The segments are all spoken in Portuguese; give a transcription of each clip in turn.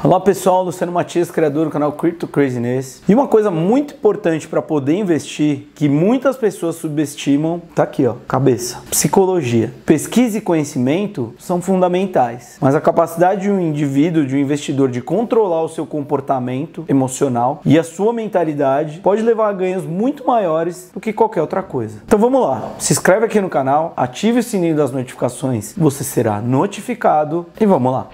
Olá pessoal, Luciano Matias, criador do canal Crypto Craziness. E uma coisa muito importante para poder investir, que muitas pessoas subestimam, tá aqui ó, cabeça. Psicologia. Pesquisa e conhecimento são fundamentais, mas a capacidade de um indivíduo, de um investidor, de controlar o seu comportamento emocional e a sua mentalidade pode levar a ganhos muito maiores do que qualquer outra coisa. Então vamos lá, se inscreve aqui no canal, ative o sininho das notificações, você será notificado e vamos lá.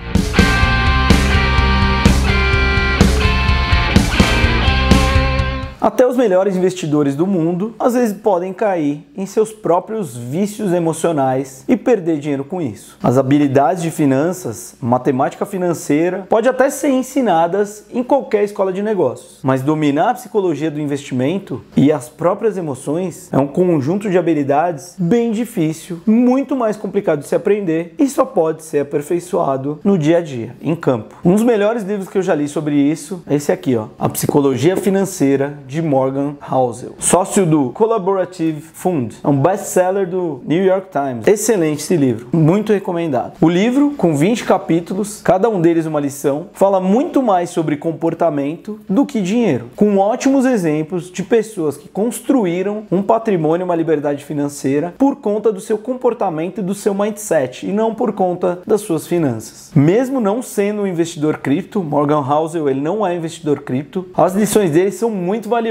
Até os melhores investidores do mundo às vezes podem cair em seus próprios vícios emocionais e perder dinheiro com isso. As habilidades de finanças, matemática financeira, pode até ser ensinadas em qualquer escola de negócios, mas dominar a psicologia do investimento e as próprias emoções é um conjunto de habilidades bem difícil, muito mais complicado de se aprender e só pode ser aperfeiçoado no dia a dia, em campo. Um dos melhores livros que eu já li sobre isso é esse aqui, ó, A Psicologia Financeira de Morgan Housel, sócio do Collaborative Fund, é um best-seller do New York Times. Excelente esse livro, muito recomendado. O livro, com 20 capítulos, cada um deles uma lição, fala muito mais sobre comportamento do que dinheiro, com ótimos exemplos de pessoas que construíram um patrimônio, uma liberdade financeira por conta do seu comportamento e do seu mindset, e não por conta das suas finanças. Mesmo não sendo um investidor cripto, Morgan Housel ele não é investidor cripto, as lições dele são muito valiosas,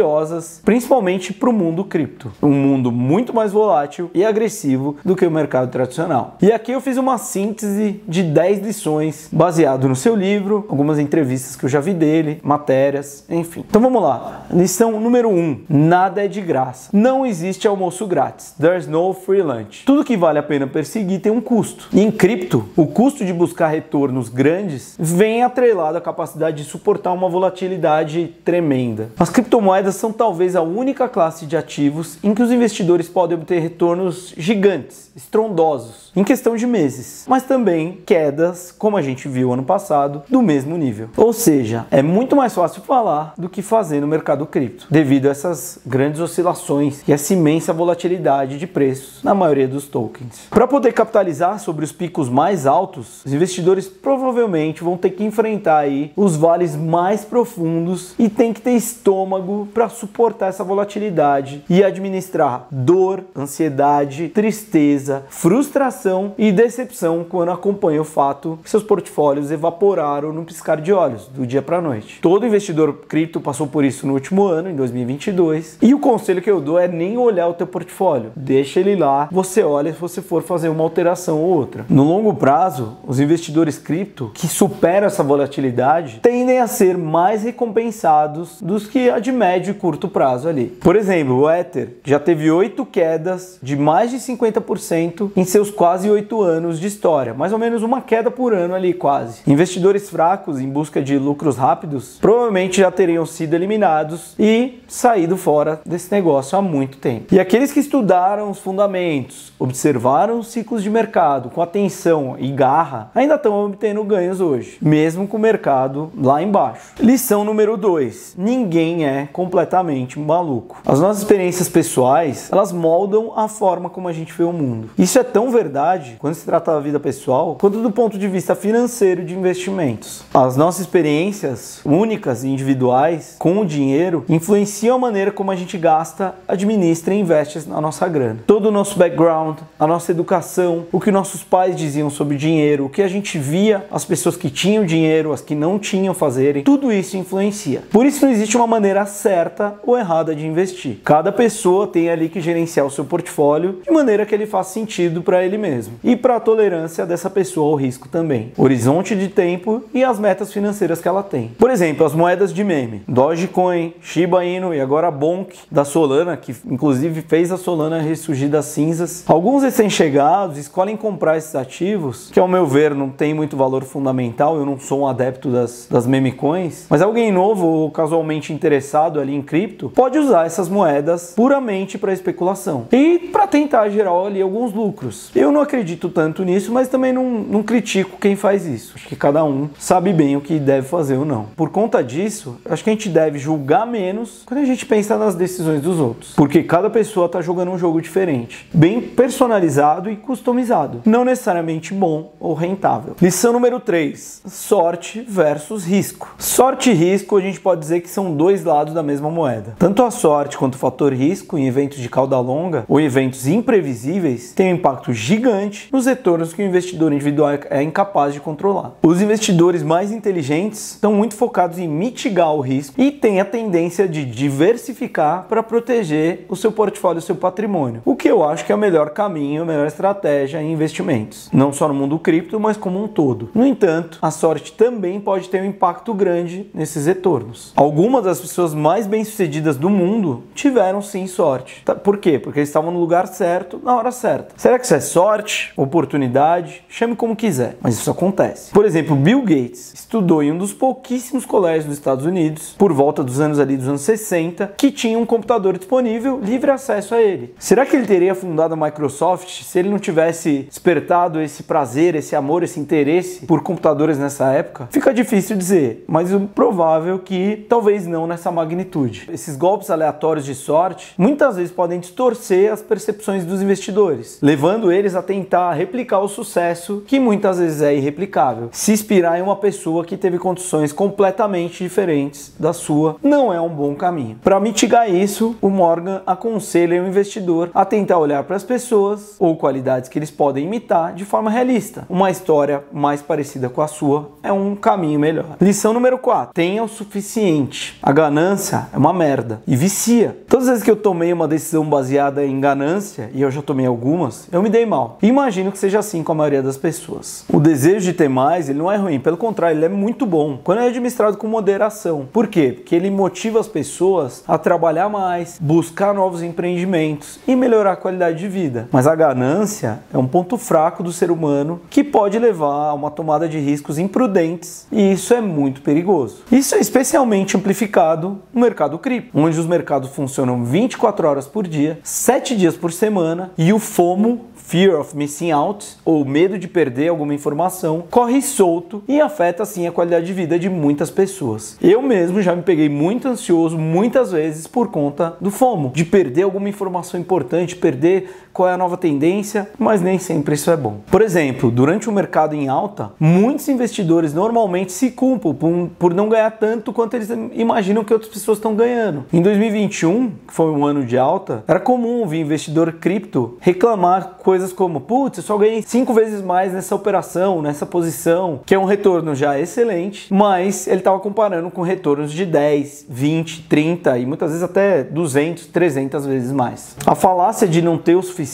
principalmente para o mundo cripto. Um mundo muito mais volátil e agressivo do que o mercado tradicional. E aqui eu fiz uma síntese de 10 lições baseado no seu livro, algumas entrevistas que eu já vi dele, matérias, enfim. Então vamos lá. Lição número 1. Nada é de graça. Não existe almoço grátis. There's no free lunch. Tudo que vale a pena perseguir tem um custo. E em cripto, o custo de buscar retornos grandes vem atrelado à capacidade de suportar uma volatilidade tremenda. As criptomoedas são talvez a única classe de ativos em que os investidores podem obter retornos gigantes, estrondosos, em questão de meses, mas também quedas, como a gente viu ano passado, do mesmo nível. Ou seja, é muito mais fácil falar do que fazer no mercado cripto, devido a essas grandes oscilações e essa imensa volatilidade de preços na maioria dos tokens. Para poder capitalizar sobre os picos mais altos, os investidores provavelmente vão ter que enfrentar aí os vales mais profundos e tem que ter estômago para suportar essa volatilidade e administrar dor, ansiedade, tristeza, frustração e decepção quando acompanha o fato que seus portfólios evaporaram no piscar de olhos, do dia para a noite. Todo investidor cripto passou por isso no último ano, em 2022, e o conselho que eu dou é nem olhar o teu portfólio, deixa ele lá, você olha se você for fazer uma alteração ou outra. No longo prazo, os investidores cripto que superam essa volatilidade tendem a ser mais recompensados dos que a de médio e curto prazo ali. Por exemplo, o Ether já teve 8 quedas de mais de 50% em seus quase 8 anos de história, mais ou menos uma queda por ano ali quase. Investidores fracos em busca de lucros rápidos provavelmente já teriam sido eliminados e saído fora desse negócio há muito tempo. E aqueles que estudaram os fundamentos, observaram os ciclos de mercado com atenção e garra, ainda estão obtendo ganhos hoje, mesmo com o mercado lá embaixo. Lição número 2. Ninguém é completamente maluco. As nossas experiências pessoais, elas moldam a forma como a gente vê o mundo. Isso é tão verdade quando se trata da vida pessoal, quanto do ponto de vista financeiro de investimentos. As nossas experiências únicas e individuais com o dinheiro influenciam a maneira como a gente gasta, administra e investe na nossa grana. Todo o nosso background, a nossa educação, o que nossos pais diziam sobre dinheiro, o que a gente via as pessoas que tinham dinheiro, as que não tinham fazerem, tudo isso influencia. Por isso não existe uma maneira certa ou errada de investir. Cada pessoa tem ali que gerenciar o seu portfólio de maneira que ele faça sentido para ele mesmo e para a tolerância dessa pessoa ao risco também, horizonte de tempo e as metas financeiras que ela tem. Por exemplo, as moedas de meme, Dogecoin, Shiba Inu e agora a Bonk da Solana, que inclusive fez a Solana ressurgir das cinzas. Alguns recém-chegados escolhem comprar esses ativos, que ao meu ver não tem muito valor fundamental, eu não sou um adepto das meme coins, mas alguém novo ou casualmente interessado ali em cripto pode usar essas moedas puramente para especulação e para tentar gerar ali alguns lucros. Eu não acredito tanto nisso, mas também não critico quem faz isso. Acho que cada um sabe bem o que deve fazer ou não. Por conta disso, acho que a gente deve julgar menos quando a gente pensa nas decisões dos outros, porque cada pessoa está jogando um jogo diferente, bem personalizado e customizado, não necessariamente bom ou rentável. Lição número 3: sorte versus risco. risco. Sorte e risco a gente pode dizer que são dois lados da mesma moeda. Tanto a sorte quanto o fator risco em eventos de cauda longa ou eventos imprevisíveis têm um impacto gigante nos retornos que o investidor individual é incapaz de controlar. Os investidores mais inteligentes estão muito focados em mitigar o risco e têm a tendência de diversificar para proteger o seu portfólio, o seu patrimônio. O que eu acho que é o melhor caminho, a melhor estratégia em investimentos. Não só no mundo cripto, mas como um todo. No entanto, a sorte também pode ter um impacto grande nesses retornos. Algumas das pessoas mais bem-sucedidas do mundo tiveram sim sorte. Por quê? Porque eles estavam no lugar certo, na hora certa. Será que isso é sorte, oportunidade? Chame como quiser, mas isso acontece. Por exemplo, Bill Gates estudou em um dos pouquíssimos colégios dos Estados Unidos, por volta dos anos 60, que tinha um computador disponível, livre acesso a ele. Será que ele teria fundado a Microsoft se ele não tivesse despertado esse prazer, esse amor, esse interesse por computadores nessa época? Fica difícil dizer, mas o provável que talvez não nessa magnitude. Esses golpes aleatórios de sorte muitas vezes podem distorcer as percepções dos investidores, levando eles a tentar replicar o sucesso que muitas vezes é irreplicável. Se inspirar em uma pessoa que teve condições completamente diferentes da sua não é um bom caminho. Para mitigar isso, o Morgan aconselha o investidor a tentar olhar para as pessoas ou qualidades que eles podem imitar de forma realista. Uma história mais parecida com a sua é um caminho melhor. Lição número 4. Tenha o suficiente. A ganância é uma merda e vicia. Todas as vezes que eu tomei uma decisão baseada em ganância, e eu já tomei algumas, eu me dei mal. Imagino que seja assim com a maioria das pessoas. O desejo de ter mais, ele não é ruim, pelo contrário, ele é muito bom quando é administrado com moderação. Por quê? Porque ele motiva as pessoas a trabalhar mais, buscar novos empreendimentos e melhorar a qualidade de vida. Mas a ganância é um ponto fraco do ser humano que pode levar a uma tomada de riscos imprudentes e isso é muito perigoso. Isso é especialmente amplificado no mercado cripto, onde os mercados funcionam 24 horas por dia, 7 dias por semana e o FOMO, Fear of Missing Out, ou medo de perder alguma informação, corre solto e afeta assim a qualidade de vida de muitas pessoas. Eu mesmo já me peguei muito ansioso muitas vezes por conta do FOMO, de perder alguma informação importante, perder qual é a nova tendência, mas nem sempre isso é bom. Por exemplo, durante o mercado em alta, muitos investidores normalmente se culpam por não ganhar tanto quanto eles imaginam que outras pessoas estão ganhando. Em 2021, que foi um ano de alta, era comum ouvir investidor cripto reclamar coisas como: putz, eu só ganhei 5 vezes mais nessa operação, nessa posição, que é um retorno já excelente, mas ele estava comparando com retornos de 10, 20, 30 e muitas vezes até 200, 300 vezes mais. A falácia de não ter o suficiente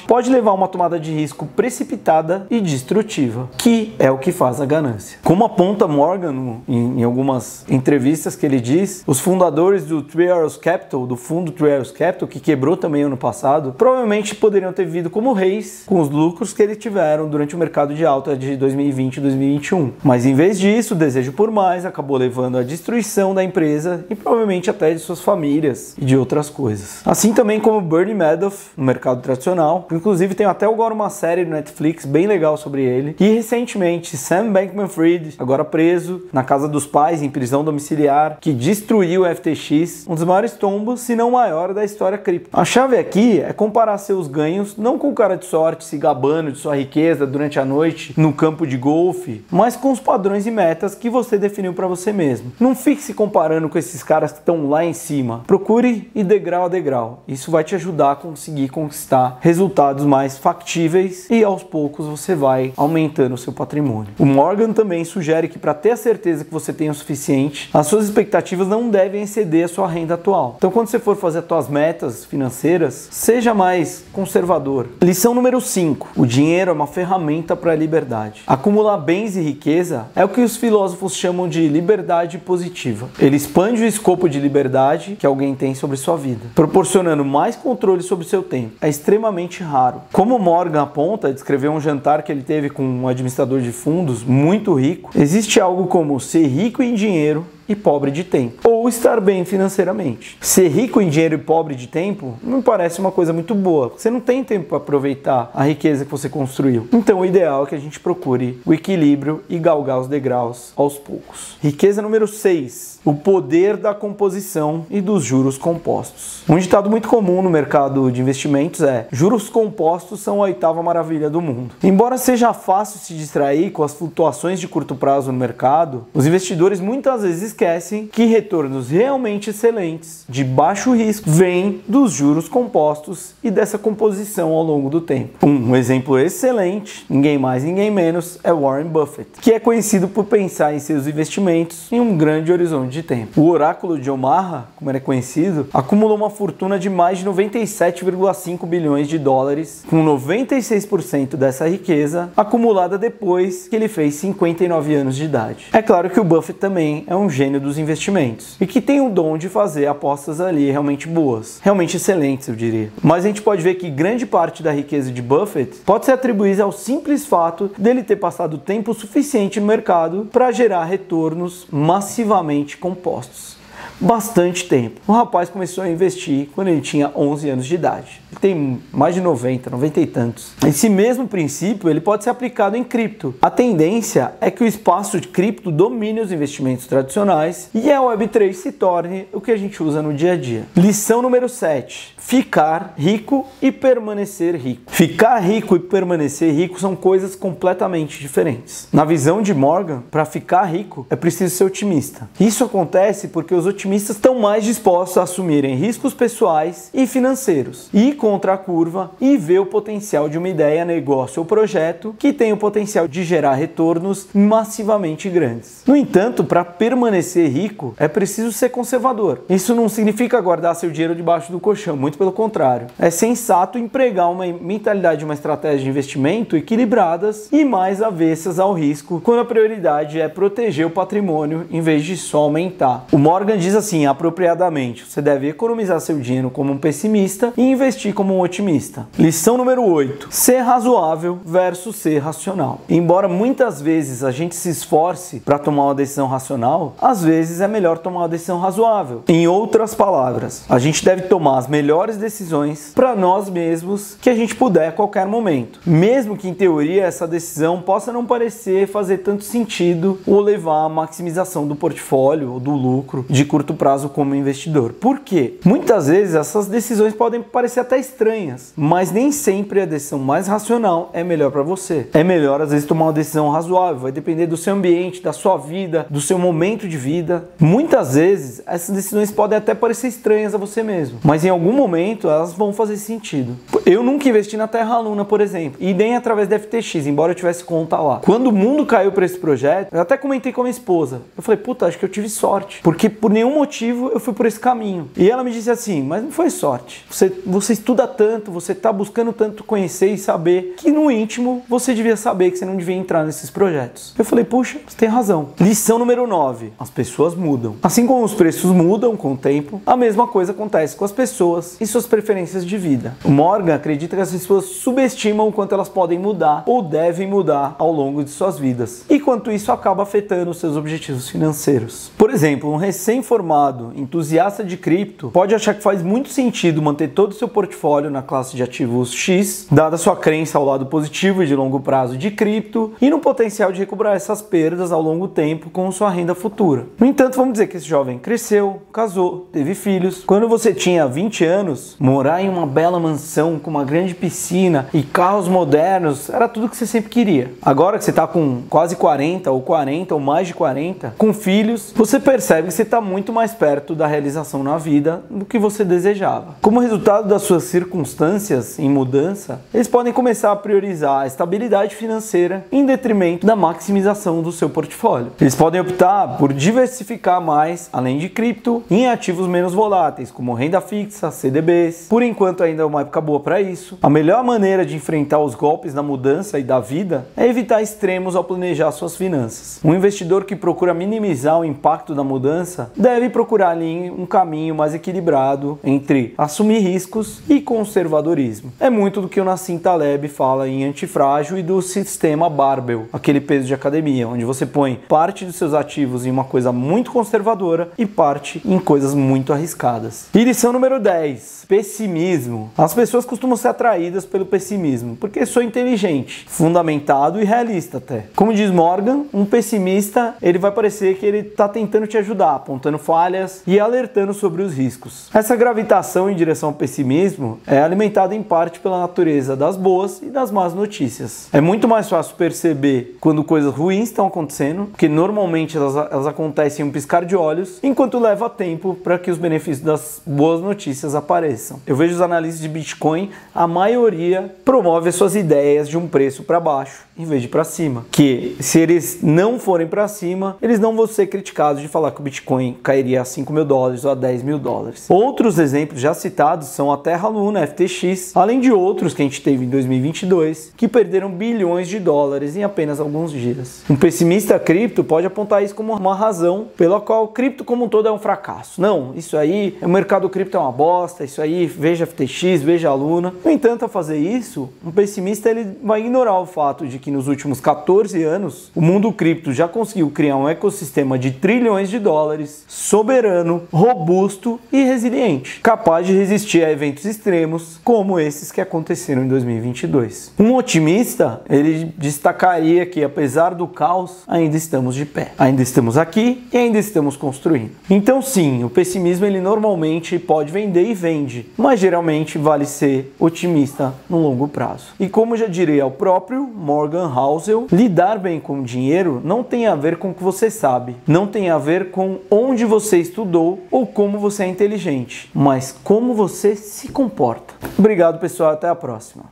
pode levar a uma tomada de risco precipitada e destrutiva, que é o que faz a ganância. Como aponta Morgan em algumas entrevistas que ele diz, os fundadores do Three Arrows Capital, do fundo Three Arrows Capital, que quebrou também ano passado, provavelmente poderiam ter vivido como reis com os lucros que eles tiveram durante o mercado de alta de 2020 e 2021. Mas em vez disso, o desejo por mais acabou levando à destruição da empresa e provavelmente até de suas famílias e de outras coisas. Assim também como Bernie Madoff no mercado tradicional, inclusive tem até agora uma série no Netflix bem legal sobre ele, e recentemente Sam Bankman-Fried, agora preso na casa dos pais em prisão domiciliar, que destruiu o FTX, um dos maiores tombos, se não o maior da história cripto. A chave aqui é comparar seus ganhos não com o cara de sorte se gabando de sua riqueza durante a noite no campo de golfe, mas com os padrões e metas que você definiu para você mesmo. Não fique se comparando com esses caras que estão lá em cima. Procure ir degrau a degrau. Isso vai te ajudar a conseguir conquistar resultados mais factíveis e aos poucos você vai aumentando o seu patrimônio. O Morgan também sugere que para ter a certeza que você tem o suficiente, as suas expectativas não devem exceder a sua renda atual. Então quando você for fazer as suas metas financeiras, seja mais conservador. Lição número 5. O dinheiro é uma ferramenta para a liberdade. Acumular bens e riqueza é o que os filósofos chamam de liberdade positiva. Ele expande o escopo de liberdade que alguém tem sobre sua vida, proporcionando mais controle sobre o seu tempo. É extremamente raro. Como Morgan aponta, descreveu um jantar que ele teve com um administrador de fundos muito rico, existe algo como ser rico em dinheiro e pobre de tempo, ou estar bem financeiramente. Ser rico em dinheiro e pobre de tempo não me parece uma coisa muito boa. Você não tem tempo para aproveitar a riqueza que você construiu. Então o ideal é que a gente procure o equilíbrio e galgar os degraus aos poucos. Riqueza número 6. O poder da composição e dos juros compostos. Um ditado muito comum no mercado de investimentos é: juros compostos são a oitava maravilha do mundo. Embora seja fácil se distrair com as flutuações de curto prazo no mercado, os investidores muitas vezes esquecem que retornos realmente excelentes, de baixo risco, vêm dos juros compostos e dessa composição ao longo do tempo. Um exemplo excelente, ninguém mais, ninguém menos, é Warren Buffett, que é conhecido por pensar em seus investimentos em um grande horizonte de tempo. O oráculo de Omaha, como ele é conhecido, acumulou uma fortuna de mais de 97,5 bilhões de dólares, com 96% dessa riqueza acumulada depois que ele fez 59 anos de idade. É claro que o Buffett também é um gênio dos investimentos e que tem o dom de fazer apostas ali realmente boas, realmente excelentes, eu diria. Mas a gente pode ver que grande parte da riqueza de Buffett pode ser atribuída ao simples fato dele ter passado tempo suficiente no mercado para gerar retornos massivamente compostos. Bastante tempo. O rapaz começou a investir quando ele tinha 11 anos de idade. Ele tem mais de 90 e tantos. Esse mesmo princípio ele pode ser aplicado em cripto. A tendência é que o espaço de cripto domine os investimentos tradicionais e a Web3 se torne o que a gente usa no dia a dia. Lição número 7. Ficar rico e permanecer rico. Ficar rico e permanecer rico são coisas completamente diferentes. Na visão de Morgan, para ficar rico é preciso ser otimista. Isso acontece porque os otimistas estão mais dispostos a assumirem riscos pessoais e financeiros, ir contra a curva e ver o potencial de uma ideia, negócio ou projeto que tem o potencial de gerar retornos massivamente grandes. No entanto, para permanecer rico é preciso ser conservador. Isso não significa guardar seu dinheiro debaixo do colchão, muito pelo contrário. É sensato empregar uma mentalidade, uma estratégia de investimento equilibradas e mais avessas ao risco, quando a prioridade é proteger o patrimônio em vez de só aumentar. O Morgan diz assim, apropriadamente: você deve economizar seu dinheiro como um pessimista e investir como um otimista. Lição número 8. Ser razoável versus ser racional. Embora muitas vezes a gente se esforce para tomar uma decisão racional, às vezes é melhor tomar uma decisão razoável. Em outras palavras, a gente deve tomar as melhores decisões para nós mesmos que a gente puder a qualquer momento. Mesmo que em teoria essa decisão possa não parecer fazer tanto sentido ou levar à maximização do portfólio ou do lucro de curto prazo como investidor. Por quê? Muitas vezes essas decisões podem parecer até estranhas, mas nem sempre a decisão mais racional é melhor para você. É melhor às vezes tomar uma decisão razoável, vai depender do seu ambiente, da sua vida, do seu momento de vida. Muitas vezes essas decisões podem até parecer estranhas a você mesmo, mas em algum momento elas vão fazer sentido. Eu nunca investi na Terra Luna, por exemplo, e nem através da FTX, embora eu tivesse conta lá. Quando o mundo caiu para esse projeto, eu até comentei com a minha esposa. Eu falei, puta, acho que eu tive sorte, porque por nenhum motivo eu fui por esse caminho. E ela me disse assim, mas não foi sorte. Você estuda tanto, você tá buscando tanto conhecer e saber, que no íntimo você devia saber que você não devia entrar nesses projetos. Eu falei, puxa, você tem razão. Lição número 9. As pessoas mudam. Assim como os preços mudam com o tempo, a mesma coisa acontece com as pessoas e suas preferências de vida. O Morgan acredita que as pessoas subestimam o quanto elas podem mudar ou devem mudar ao longo de suas vidas, e quanto isso acaba afetando os seus objetivos financeiros. Por exemplo, um recém-formado entusiasta de cripto pode achar que faz muito sentido manter todo o seu portfólio na classe de ativos X, dada sua crença ao lado positivo e de longo prazo de cripto e no potencial de recuperar essas perdas ao longo tempo com sua renda futura. No entanto, vamos dizer que esse jovem cresceu, casou, teve filhos. Quando você tinha 20 anos, morar em uma bela mansão com uma grande piscina e carros modernos era tudo que você sempre queria. Agora que você está com quase 40 ou mais de 40, com filhos, você percebe que você está muito mais perto da realização na vida do que você desejava. Como resultado das suas circunstâncias em mudança, eles podem começar a priorizar a estabilidade financeira em detrimento da maximização do seu portfólio. Eles podem optar por diversificar mais, além de cripto, em ativos menos voláteis, como renda fixa, CDBs. Por enquanto ainda é uma época boa para isso. A melhor maneira de enfrentar os golpes da mudança e da vida é evitar extremos ao planejar suas finanças. Um investidor que procura minimizar o impacto da mudança deve deve procurar ali um caminho mais equilibrado entre assumir riscos e conservadorismo. É muito do que o Nassim Taleb fala em Antifrágil e do sistema Barbell, aquele peso de academia, onde você põe parte dos seus ativos em uma coisa muito conservadora e parte em coisas muito arriscadas. E lição número 10, pessimismo. As pessoas costumam ser atraídas pelo pessimismo, porque sou inteligente, fundamentado e realista até. Como diz Morgan, um pessimista, ele vai parecer que ele está tentando te ajudar, apontando falhas e alertando sobre os riscos. Essa gravitação em direção ao pessimismo é alimentada em parte pela natureza das boas e das más notícias. É muito mais fácil perceber quando coisas ruins estão acontecendo, porque normalmente elas acontecem em um piscar de olhos, enquanto leva tempo para que os benefícios das boas notícias apareçam. Eu vejo os analistas de Bitcoin, a maioria promove suas ideias de um preço para baixo em vez de para cima. Que se eles não forem para cima, eles não vão ser criticados de falar que o Bitcoin cairia a $5.000 ou a $10.000. Outros exemplos já citados são a Terra Luna, FTX, além de outros que a gente teve em 2022, que perderam bilhões de dólares em apenas alguns dias. Um pessimista cripto pode apontar isso como uma razão pela qual o cripto como um todo é um fracasso. Não, isso aí, o mercado cripto é uma bosta, isso aí, veja FTX, veja a Luna. No entanto, ao fazer isso, um pessimista ele vai ignorar o fato de que nos últimos 14 anos, o mundo cripto já conseguiu criar um ecossistema de trilhões de dólares, soberano, robusto e resiliente, capaz de resistir a eventos extremos como esses que aconteceram em 2022. Um otimista, ele destacaria que apesar do caos, ainda estamos de pé. Ainda estamos aqui e ainda estamos construindo. Então sim, o pessimismo ele normalmente pode vender e vende, mas geralmente vale ser otimista no longo prazo. E como já diria o próprio Morgan Housel, lidar bem com o dinheiro não tem a ver com o que você sabe, não tem a ver com onde você estudou ou como você é inteligente, mas como você se comporta. Obrigado, pessoal, até a próxima.